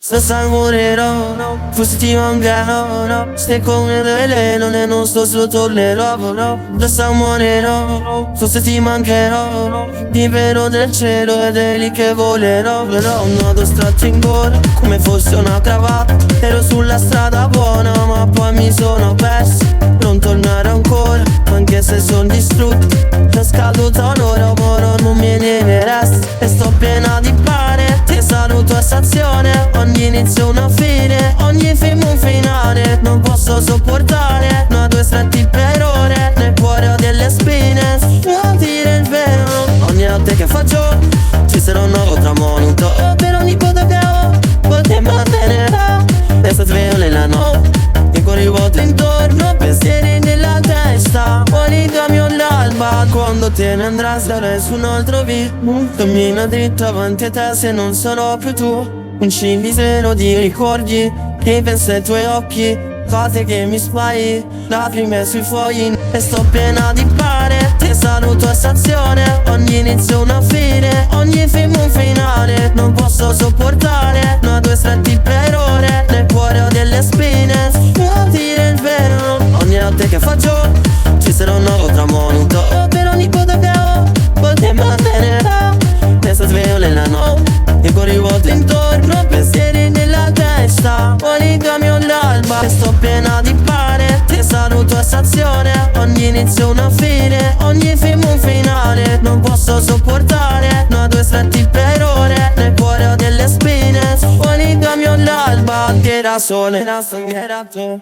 Se morirò, forse ti mancherò, no. Stai come veleno e non sto sotto le robe, no. Se morirò, forse ti mancherò, no. Ti vedo del cielo ed è lì che volerò. Però un nodo stretto in gola, come fosse una cravatta. Ero sulla strada buona, ma poi mi sono perso. Non tornare ancora, anche se son distrutto. C'è scaduto un'ora, ora non me ne resta. E sto piena di pane, ti saluto a stazione. Ogni inizio una fine, ogni film un finale. Non posso sopportare, no, due stretti per ore. Nel cuore ho delle spine, a dire il vero. Ogni notte che faccio, ci sarà un nuovo tramonto. Per ogni cosa che ho, potrei mantenerò. Resta sveglio nella notte, e con il vuoto intorno, pensieri nella testa. Fuori cambio l'alba, quando te ne andrai sarai su un altro via. Cammina dritto avanti a te se non sarò più tu. Un cimitero di ricordi che pensa ai tuoi occhi, cose che mi spari, lacrime sui fogli. E sto piena di pane, ti saluto a stazione. Ogni inizio una fine, ogni film un finale. Non posso sopportare, no, due stretti per ore. Nel cuore ho delle spine, a dire il vero. Ogni notte che faccio, ci sarà un nuovo tramonto. Per ogni cosa che ho, potrei mantenerò. Resta sveglio nella notte, e con il vuoto intorno, pensieri nella testa. Fuori cambio l'alba, e sto piena di pane. Ti saluto a stazione. Ogni inizio una fine, ogni film un finale. Non posso sopportare, no, due stretti per ore. Nel cuore ho delle spine. Fuori cambio l'alba, anche da sole, era tu.